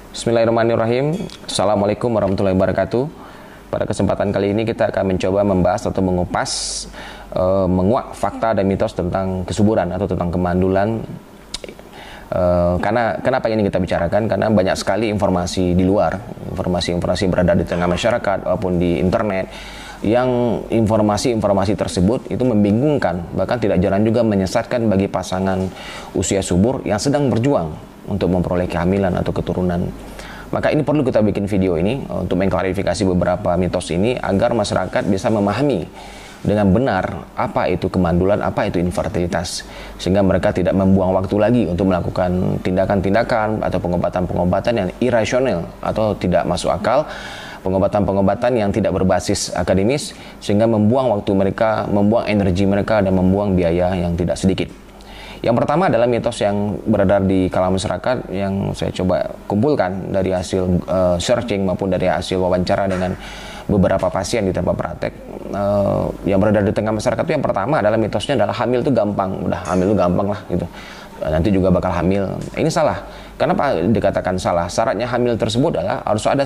Bismillahirrahmanirrahim. Assalamualaikum warahmatullahi wabarakatuh. Pada kesempatan kali ini kita akan mencoba membahas atau mengupas menguak fakta dan mitos tentang kesuburan atau tentang kemandulan. Karena kenapa ini kita bicarakan? Karena banyak sekali informasi di luar, informasi berada di tengah masyarakat maupun di internet, yang informasi tersebut itu membingungkan, bahkan tidak jarang juga menyesatkan bagi pasangan usia subur yang sedang berjuang untuk memperoleh kehamilan atau keturunan. Maka ini perlu kita bikin video ini untuk mengklarifikasi beberapa mitos ini agar masyarakat bisa memahami dengan benar apa itu kemandulan, apa itu infertilitas, sehingga mereka tidak membuang waktu lagi untuk melakukan tindakan-tindakan atau pengobatan-pengobatan yang irasional atau tidak masuk akal, pengobatan-pengobatan yang tidak berbasis akademis, sehingga membuang waktu mereka, membuang energi mereka, dan membuang biaya yang tidak sedikit. Yang pertama adalah mitos yang beredar di kalangan masyarakat yang saya coba kumpulkan dari hasil searching maupun dari hasil wawancara dengan beberapa pasien di tempat praktek. Yang beredar di tengah masyarakat itu yang pertama adalah mitosnya adalah hamil itu gampang, udah hamil itu gampang lah gitu. Nanti juga bakal hamil. Ini salah. Kenapa dikatakan salah? Syaratnya hamil tersebut adalah harus ada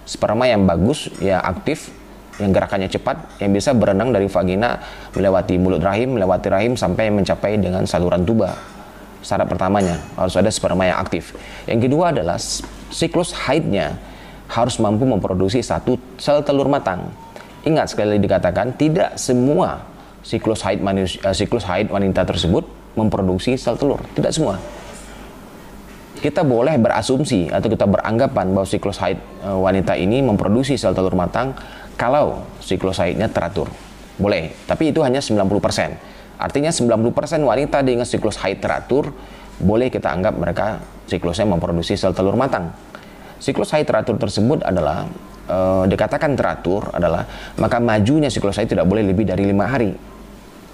sperma yang bagus, ya aktif, yang gerakannya cepat, yang bisa berenang dari vagina melewati mulut rahim, melewati rahim sampai mencapai dengan saluran tuba. Syarat pertamanya harus ada sperma yang aktif. Yang kedua adalah siklus haidnya harus mampu memproduksi satu sel telur matang. Ingat, sekali lagi dikatakan tidak semua siklus haid wanita tersebut memproduksi sel telur, tidak semua. Kita boleh berasumsi atau kita beranggapan bahwa siklus haid wanita ini memproduksi sel telur matang kalau siklus haidnya teratur. Boleh, tapi itu hanya 90%. Artinya 90% wanita dengan siklus haid teratur, boleh kita anggap mereka siklusnya memproduksi sel telur matang. Siklus haid teratur tersebut adalah, dikatakan teratur adalah, maka majunya siklus haid tidak boleh lebih dari 5 hari.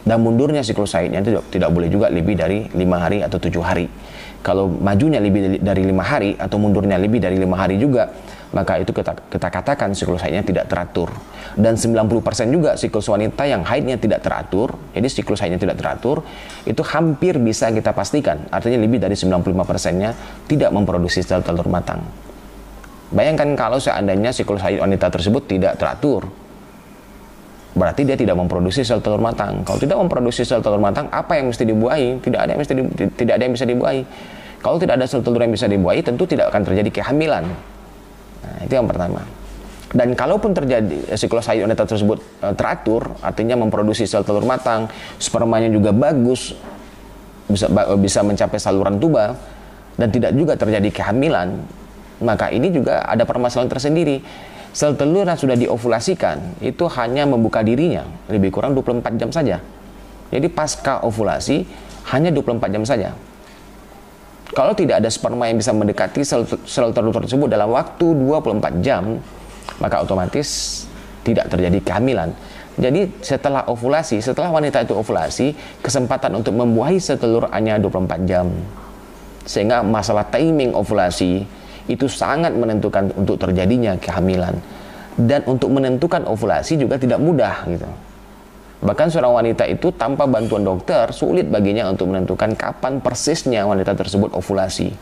Dan mundurnya siklus haidnya tidak boleh juga lebih dari 5 hari atau 7 hari. Kalau majunya lebih dari 5 hari atau mundurnya lebih dari 5 hari juga, maka itu kita katakan siklus haidnya tidak teratur. Dan 90% juga siklus wanita yang haidnya tidak teratur, jadi siklus haidnya tidak teratur, itu hampir bisa kita pastikan, artinya lebih dari 95%-nya tidak memproduksi sel telur matang. Bayangkan kalau seandainya siklus haid wanita tersebut tidak teratur, berarti dia tidak memproduksi sel telur matang. Kalau tidak memproduksi sel telur matang, apa yang mesti dibuahi? Tidak ada yang bisa dibuahi. Kalau tidak ada sel telur yang bisa dibuahi, tentu tidak akan terjadi kehamilan. Nah, itu yang pertama. Dan kalaupun terjadi siklus haid wanita tersebut teratur, artinya memproduksi sel telur matang, spermanya juga bagus, bisa mencapai saluran tuba, dan tidak juga terjadi kehamilan, maka ini juga ada permasalahan tersendiri. Sel telur yang sudah diovulasikan itu hanya membuka dirinya lebih kurang 24 jam saja. Jadi pasca ovulasi hanya 24 jam saja. Kalau tidak ada sperma yang bisa mendekati sel telur tersebut dalam waktu 24 jam, maka otomatis tidak terjadi kehamilan. Jadi setelah ovulasi, setelah wanita itu ovulasi, kesempatan untuk membuahi sel telur hanya 24 jam. Sehingga masalah timing ovulasi itu sangat menentukan untuk terjadinya kehamilan. Dan untuk menentukan ovulasi juga tidak mudah gitu. Bahkan seorang wanita itu tanpa bantuan dokter sulit baginya untuk menentukan kapan persisnya wanita tersebut ovulasi.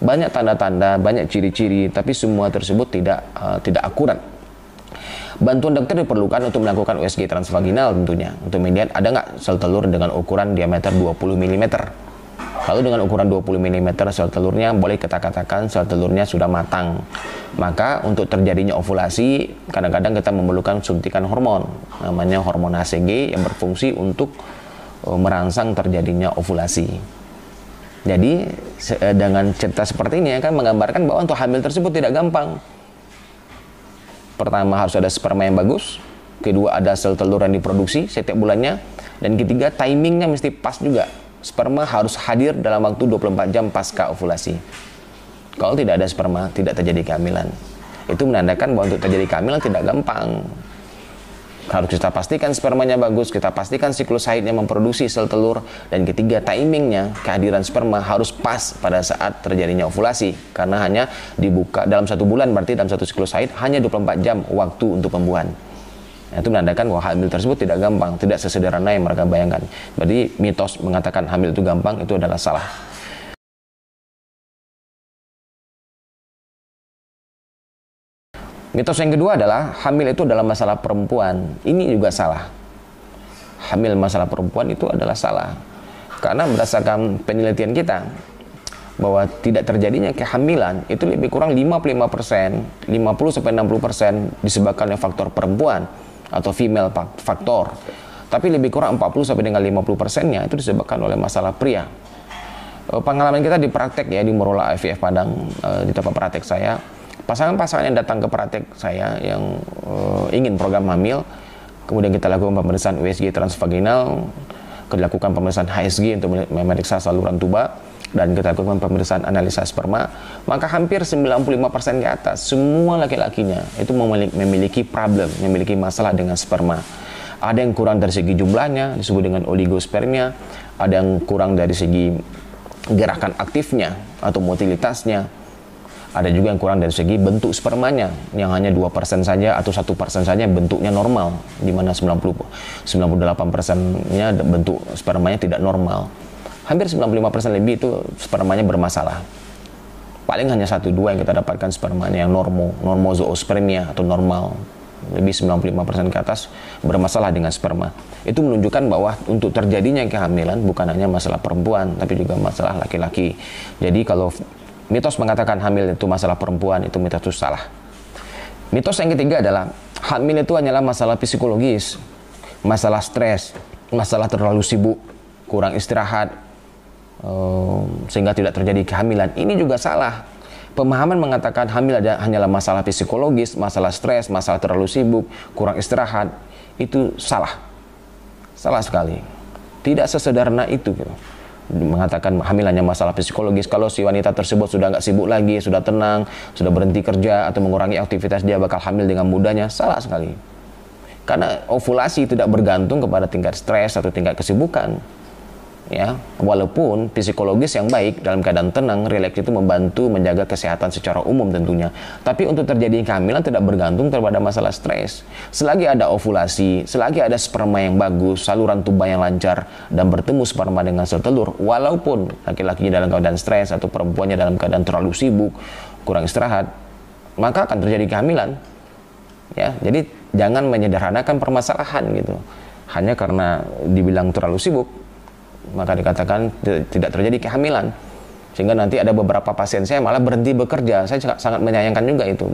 Banyak tanda-tanda, banyak ciri-ciri, tapi semua tersebut tidak akurat. Bantuan dokter diperlukan untuk melakukan USG transvaginal tentunya, untuk melihat ada nggak sel telur dengan ukuran diameter 20 mm. Kalau dengan ukuran 20 mm sel telurnya, boleh kita katakan sel telurnya sudah matang. Maka untuk terjadinya ovulasi, kadang-kadang kita memerlukan suntikan hormon, namanya hormon HCG yang berfungsi untuk merangsang terjadinya ovulasi. Jadi dengan cerita seperti ini akan menggambarkan bahwa untuk hamil tersebut tidak gampang. Pertama, harus ada sperma yang bagus. Kedua, ada sel telur yang diproduksi setiap bulannya. Dan ketiga, timingnya mesti pas juga. Sperma harus hadir dalam waktu 24 jam pasca ovulasi. Kalau tidak ada sperma, tidak terjadi kehamilan. Itu menandakan bahwa untuk terjadi kehamilan tidak gampang. Harus kita pastikan spermanya bagus, kita pastikan siklus haidnya memproduksi sel telur, dan ketiga, timingnya, kehadiran sperma harus pas pada saat terjadinya ovulasi. Karena hanya dibuka dalam 1 bulan, berarti dalam satu siklus haid hanya 24 jam waktu untuk pembuahan. Nah, itu menandakan bahwa hamil tersebut tidak gampang, tidak sesederhana yang mereka bayangkan. Berarti mitos mengatakan hamil itu gampang itu adalah salah. Mitos yang kedua adalah hamil itu adalah masalah perempuan. Ini juga salah. Hamil masalah perempuan itu adalah salah. Karena berdasarkan penelitian kita, bahwa tidak terjadinya kehamilan itu lebih kurang 55%, 50-60% disebabkan oleh faktor perempuan atau female faktor. Tapi lebih kurang 40-50%-nya itu disebabkan oleh masalah pria. Pengalaman kita di praktek ya, di Morola IVF Padang, di tempat praktek saya, pasangan-pasangan yang datang ke praktek saya yang ingin program hamil, kemudian kita lakukan pemeriksaan USG transvaginal, dilakukan pemeriksaan HSG untuk memeriksa saluran tuba, dan kita lakukan pemeriksaan analisa sperma, maka hampir 95% ke atas semua laki-lakinya itu memiliki problem, memiliki masalah dengan sperma. Ada yang kurang dari segi jumlahnya, disebut dengan oligospermia, ada yang kurang dari segi gerakan aktifnya atau motilitasnya, ada juga yang kurang dari segi bentuk spermanya yang hanya 2% saja atau 1% saja bentuknya normal, di mana 98%-nya bentuk spermanya tidak normal. Hampir 95% lebih itu spermanya bermasalah. Paling hanya 1-2 yang kita dapatkan spermanya yang normozoospermia atau normal. Lebih 95% ke atas bermasalah dengan sperma. Itu menunjukkan bahwa untuk terjadinya kehamilan bukan hanya masalah perempuan, tapi juga masalah laki-laki. Jadi kalau mitos mengatakan hamil itu masalah perempuan, itu mitos itu salah. Mitos yang ketiga adalah hamil itu hanyalah masalah psikologis, masalah stres, masalah terlalu sibuk, kurang istirahat, sehingga tidak terjadi kehamilan. Ini juga salah. Pemahaman mengatakan hamil hanyalah masalah psikologis, masalah stres, masalah terlalu sibuk, kurang istirahat, itu salah. Salah sekali. Tidak sesederhana itu gitu. Mengatakan hamil hanya masalah psikologis. Kalau si wanita tersebut sudah nggak sibuk lagi, sudah tenang, sudah berhenti kerja atau mengurangi aktivitas, dia bakal hamil dengan mudahnya. Salah sekali. Karena ovulasi tidak bergantung kepada tingkat stres atau tingkat kesibukan. Ya, walaupun psikologis yang baik dalam keadaan tenang, rileks itu membantu menjaga kesehatan secara umum tentunya. Tapi untuk terjadi kehamilan tidak bergantung kepada masalah stres. Selagi ada ovulasi, selagi ada sperma yang bagus, saluran tuba yang lancar, dan bertemu sperma dengan sel telur, walaupun laki-lakinya dalam keadaan stres atau perempuannya dalam keadaan terlalu sibuk, kurang istirahat, maka akan terjadi kehamilan. Ya, jadi jangan menyederhanakan permasalahan gitu. Hanya karena dibilang terlalu sibuk, maka dikatakan tidak terjadi kehamilan. Sehingga nanti ada beberapa pasien saya malah berhenti bekerja. Saya sangat menyayangkan juga itu.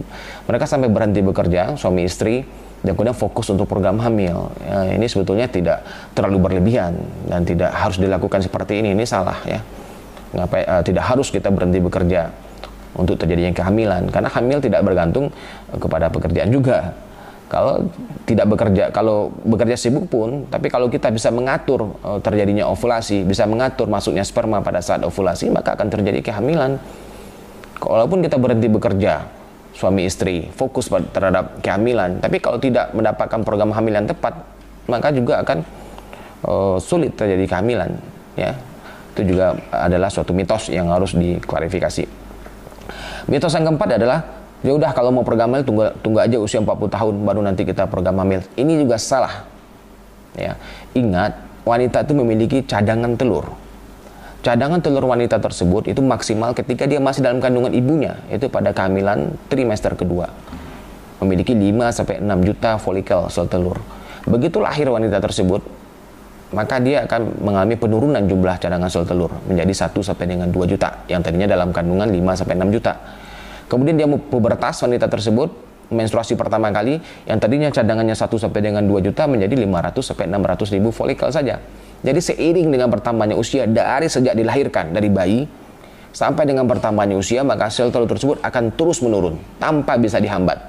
Mereka sampai berhenti bekerja, suami istri, dan kemudian fokus untuk program hamil. Ya, ini sebetulnya tidak terlalu berlebihan dan tidak harus dilakukan seperti ini. Ini salah ya. Tidak harus kita berhenti bekerja untuk terjadinya kehamilan, karena hamil tidak bergantung kepada pekerjaan juga. Kalau bekerja sibuk pun, tapi kalau kita bisa mengatur terjadinya ovulasi, bisa mengatur masuknya sperma pada saat ovulasi, maka akan terjadi kehamilan. Walaupun kita berhenti bekerja, suami istri fokus terhadap kehamilan, tapi kalau tidak mendapatkan program hamil yang tepat, maka juga akan sulit terjadi kehamilan. Ya, itu juga adalah suatu mitos yang harus diklarifikasi. Mitos yang keempat adalah, ya udah kalau mau program hamil tunggu aja usia 40 tahun baru nanti kita program hamil. Ini juga salah. Ya, ingat, wanita itu memiliki cadangan telur. Cadangan telur wanita tersebut itu maksimal ketika dia masih dalam kandungan ibunya, itu pada kehamilan trimester kedua. Memiliki 5-6 juta folikel sel telur. Begitu lahir wanita tersebut, maka dia akan mengalami penurunan jumlah cadangan sel telur menjadi 1-2 juta, yang tadinya dalam kandungan 5-6 juta. Kemudian dia pubertas, wanita tersebut menstruasi pertama kali, yang tadinya cadangannya 1-2 juta menjadi 500-600 ribu folikel saja. Jadi seiring dengan bertambahnya usia dari sejak dilahirkan dari bayi sampai dengan bertambahnya usia, maka sel telur tersebut akan terus menurun tanpa bisa dihambat.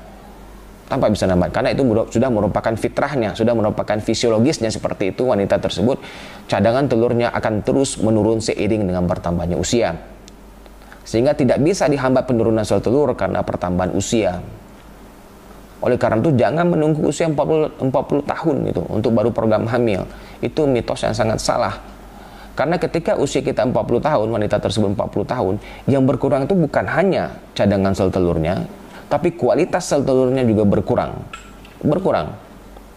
Tanpa bisa dihambat, karena itu sudah merupakan fitrahnya, sudah merupakan fisiologisnya seperti itu. Wanita tersebut cadangan telurnya akan terus menurun seiring dengan bertambahnya usia, sehingga tidak bisa dihambat penurunan sel telur karena pertambahan usia. Oleh karena itu jangan menunggu usia 40 tahun gitu untuk baru program hamil. Itu mitos yang sangat salah. Karena ketika usia kita 40 tahun, wanita tersebut 40 tahun, yang berkurang itu bukan hanya cadangan sel telurnya, tapi kualitas sel telurnya juga berkurang.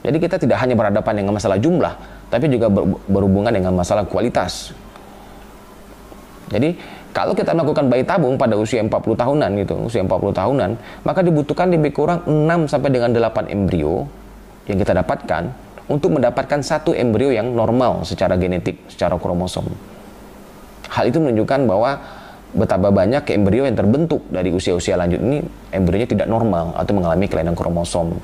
Jadi kita tidak hanya berhadapan dengan masalah jumlah, tapi juga berhubungan dengan masalah kualitas. Jadi kalau kita melakukan bayi tabung pada usia 40 tahunan gitu, usia 40 tahunan, maka dibutuhkan lebih kurang 6 sampai dengan 8 embrio yang kita dapatkan untuk mendapatkan satu embrio yang normal secara genetik, secara kromosom. Hal itu menunjukkan bahwa betapa banyak embrio yang terbentuk dari usia-usia lanjut ini, embrionya tidak normal atau mengalami kelainan kromosom.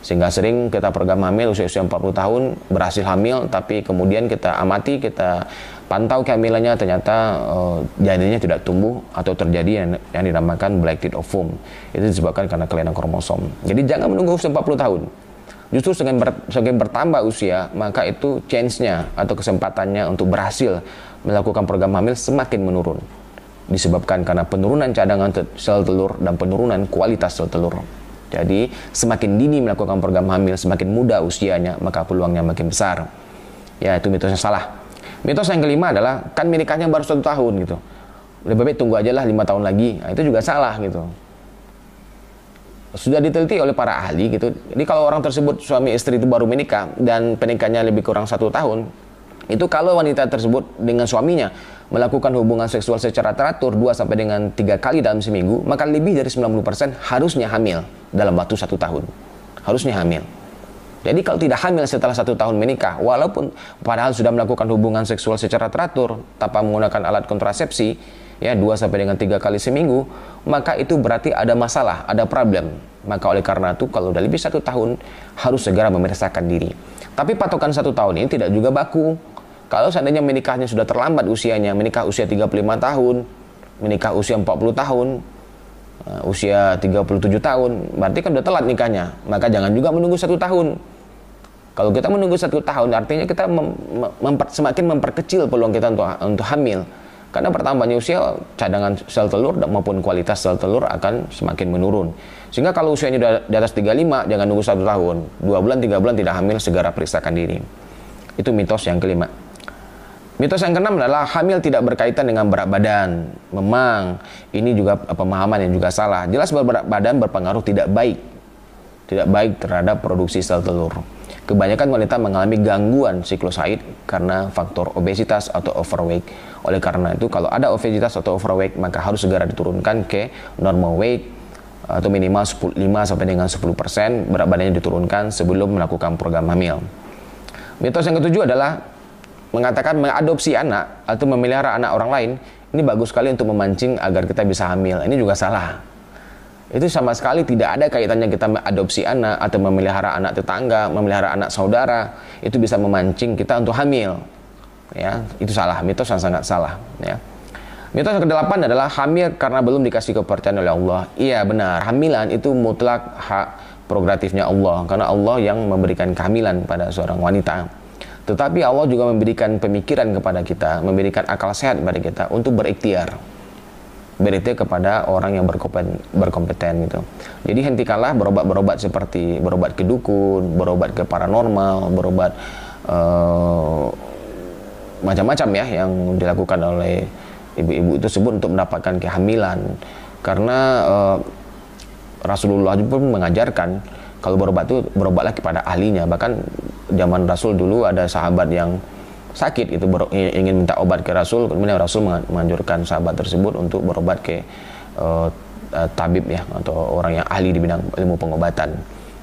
Sehingga sering kita program hamil usia-usia 40 tahun, berhasil hamil, tapi kemudian kita amati, kita pantau kehamilannya, ternyata janinnya tidak tumbuh atau terjadi yang dinamakan black teeth ovum. Itu disebabkan karena kelainan kromosom. Jadi jangan menunggu usia 40 tahun. Justru semakin bertambah usia, maka itu chance-nya atau kesempatannya untuk berhasil melakukan program hamil semakin menurun. Disebabkan karena penurunan cadangan sel telur dan penurunan kualitas sel telur. Jadi semakin dini melakukan program hamil, semakin muda usianya, maka peluangnya makin besar. Ya, itu mitosnya salah. Mitos yang kelima adalah, kan menikahnya baru 1 tahun gitu, lebih baik tunggu aja lah 5 tahun lagi. Nah, itu juga salah gitu. Sudah diteliti oleh para ahli gitu. Jadi kalau orang tersebut suami istri itu baru menikah dan pernikahannya lebih kurang 1 tahun, itu kalau wanita tersebut dengan suaminya melakukan hubungan seksual secara teratur 2 sampai dengan 3 kali dalam seminggu, maka lebih dari 90% harusnya hamil dalam waktu 1 tahun. Harusnya hamil. Jadi kalau tidak hamil setelah 1 tahun menikah, walaupun padahal sudah melakukan hubungan seksual secara teratur tanpa menggunakan alat kontrasepsi, ya 2 sampai dengan 3 kali seminggu, maka itu berarti ada masalah, ada problem. Maka oleh karena itu kalau udah lebih 1 tahun harus segera memeriksakan diri. Tapi patokan 1 tahun ini tidak juga baku. Kalau seandainya menikahnya sudah terlambat usianya, menikah usia 35 tahun, menikah usia 40 tahun, usia 37 tahun, berarti kan udah telat nikahnya. Maka jangan juga menunggu 1 tahun. Kalau kita menunggu 1 tahun, artinya kita semakin memperkecil peluang kita untuk hamil. Karena pertambahannya usia, cadangan sel telur maupun kualitas sel telur akan semakin menurun. Sehingga kalau usianya sudah di atas 35, jangan nunggu 1 tahun. 2 bulan, 3 bulan tidak hamil, segera periksakan diri. Itu mitos yang kelima. Mitos yang keenam adalah hamil tidak berkaitan dengan berat badan. Memang ini juga pemahaman yang juga salah. Jelas berat badan berpengaruh tidak baik terhadap produksi sel telur. Kebanyakan wanita mengalami gangguan siklus haid karena faktor obesitas atau overweight. Oleh karena itu kalau ada obesitas atau overweight, maka harus segera diturunkan ke normal weight atau minimal 5 sampai dengan 10% berat badannya diturunkan sebelum melakukan program hamil. Mitos yang ketujuh adalah mengatakan mengadopsi anak atau memelihara anak orang lain ini bagus sekali untuk memancing agar kita bisa hamil. Ini juga salah. Itu sama sekali tidak ada kaitannya kita mengadopsi anak atau memelihara anak tetangga, memelihara anak saudara. Itu bisa memancing kita untuk hamil. Ya, itu salah, mitos yang sangat salah. Ya. Mitos yang ke-8 adalah hamil karena belum dikasih kepercayaan oleh Allah. Iya benar, hamilan itu mutlak hak prerogatifnya Allah, karena Allah yang memberikan kehamilan pada seorang wanita. Tetapi Allah juga memberikan pemikiran kepada kita, memberikan akal sehat kepada kita untuk berikhtiar kepada orang yang berkompeten gitu. Jadi hentikanlah berobat seperti berobat ke dukun, berobat ke paranormal, berobat macam-macam ya yang dilakukan oleh ibu-ibu tersebut untuk mendapatkan kehamilan. Karena Rasulullah pun mengajarkan kalau berobat itu berobatlah kepada ahlinya. Bahkan zaman Rasul dulu ada sahabat yang sakit itu ingin minta obat ke Rasul, kemudian Rasul menganjurkan sahabat tersebut untuk berobat ke tabib ya atau orang yang ahli di bidang ilmu pengobatan.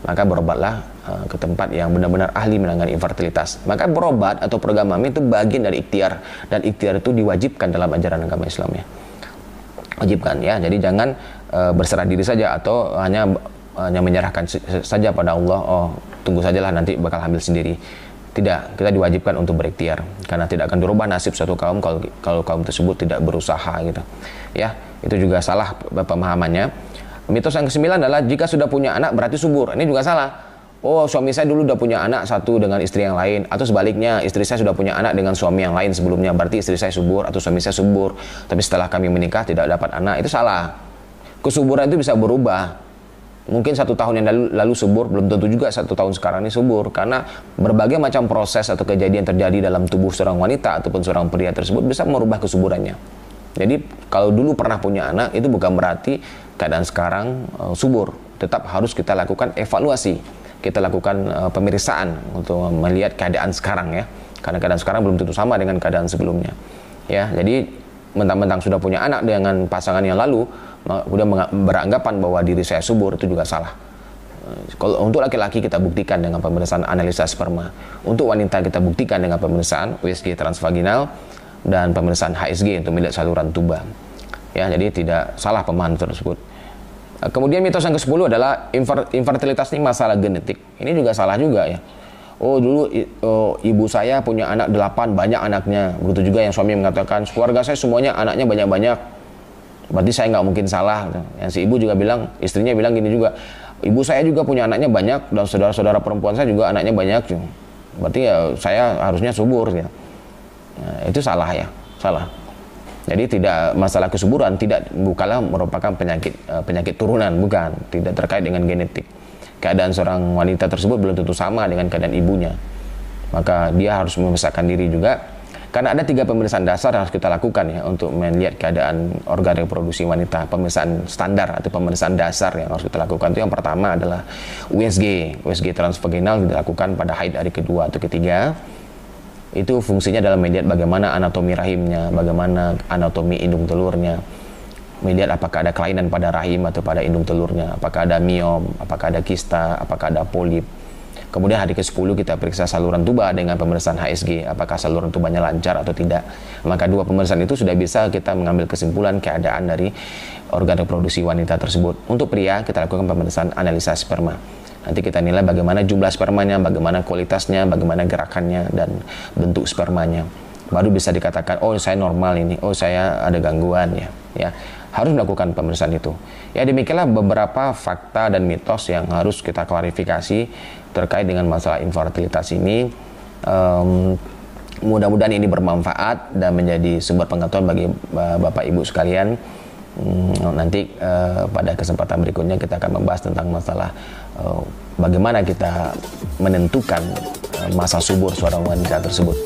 Maka berobatlah ke tempat yang benar-benar ahli menangani infertilitas. Maka berobat atau program hamil itu bagian dari ikhtiar, dan ikhtiar itu diwajibkan dalam ajaran agama Islam ya. Wajibkan ya. Jadi jangan berserah diri saja atau hanya menyerahkan saja pada Allah. Oh, tunggu sajalah nanti bakal hamil sendiri. Tidak, kita diwajibkan untuk berikhtiar karena tidak akan dirubah nasib suatu kaum kalau kaum tersebut tidak berusaha gitu. Ya, itu juga salah pemahamannya. Mitos yang ke-9 adalah jika sudah punya anak berarti subur. Ini juga salah. Oh, suami saya dulu udah punya anak satu dengan istri yang lain, atau sebaliknya istri saya sudah punya anak dengan suami yang lain sebelumnya, berarti istri saya subur atau suami saya subur. Tapi setelah kami menikah tidak dapat anak, itu salah. Kesuburan itu bisa berubah. Mungkin 1 tahun yang lalu subur, belum tentu juga 1 tahun sekarang ini subur, karena berbagai macam proses atau kejadian terjadi dalam tubuh seorang wanita ataupun seorang pria tersebut bisa merubah kesuburannya. Jadi kalau dulu pernah punya anak itu bukan berarti keadaan sekarang subur. Tetap harus kita lakukan evaluasi, kita lakukan pemeriksaan untuk melihat keadaan sekarang ya, karena keadaan sekarang belum tentu sama dengan keadaan sebelumnya. Ya, jadi mentang-mentang sudah punya anak dengan pasangan yang lalu, udah beranggapan bahwa diri saya subur, itu juga salah. Kalau untuk laki-laki kita buktikan dengan pemeriksaan analisa sperma. Untuk wanita kita buktikan dengan pemeriksaan USG transvaginal dan pemeriksaan HSG untuk melihat saluran tuba. Ya, jadi tidak salah pemahaman tersebut. Kemudian mitos yang ke-10 adalah infertilitas ini masalah genetik. Ini juga salah juga ya. Oh dulu ibu saya punya anak 8, banyak anaknya. Begitu juga yang suami mengatakan, keluarga saya semuanya anaknya banyak-banyak. Berarti saya nggak mungkin salah. Yang si ibu juga bilang, istrinya bilang gini juga, ibu saya juga punya anaknya banyak, dan saudara-saudara perempuan saya juga anaknya banyak. Berarti ya saya harusnya subur ya. Nah, itu salah ya, salah. Jadi tidak masalah kesuburan, bukanlah merupakan penyakit turunan, bukan, tidak terkait dengan genetik. Keadaan seorang wanita tersebut belum tentu sama dengan keadaan ibunya. Maka dia harus memeriksakan diri juga. Karena ada 3 pemeriksaan dasar yang harus kita lakukan ya untuk melihat keadaan organ reproduksi wanita. Pemeriksaan standar atau pemeriksaan dasar yang harus kita lakukan itu yang pertama adalah USG transvaginal dilakukan pada haid hari kedua atau ketiga. Itu fungsinya dalam melihat bagaimana anatomi rahimnya, bagaimana anatomi indung telurnya, melihat apakah ada kelainan pada rahim atau pada indung telurnya, apakah ada miom, apakah ada kista, apakah ada polip. Kemudian hari ke-10 kita periksa saluran tuba dengan pemeriksaan HSG, apakah saluran tubanya lancar atau tidak. Maka 2 pemeriksaan itu sudah bisa kita mengambil kesimpulan keadaan dari organ reproduksi wanita tersebut. Untuk pria kita lakukan pemeriksaan analisa sperma. Nanti kita nilai bagaimana jumlah spermanya, bagaimana kualitasnya, bagaimana gerakannya dan bentuk spermanya. Baru bisa dikatakan, oh saya normal ini, oh saya ada gangguan ya. Harus melakukan pemeriksaan itu. Ya demikianlah beberapa fakta dan mitos yang harus kita klarifikasi terkait dengan masalah infertilitas ini. Mudah-mudahan ini bermanfaat dan menjadi sumber pengetahuan bagi Bapak Ibu sekalian. Nanti pada kesempatan berikutnya kita akan membahas tentang masalah bagaimana kita menentukan masa subur seorang wanita tersebut.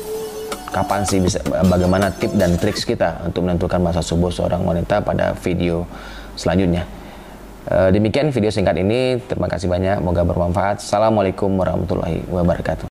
Kapan sih bisa, bagaimana tip dan triks kita untuk menentukan masa subur seorang wanita pada video selanjutnya. Demikian video singkat ini, terima kasih banyak, semoga bermanfaat. Assalamualaikum warahmatullahi wabarakatuh.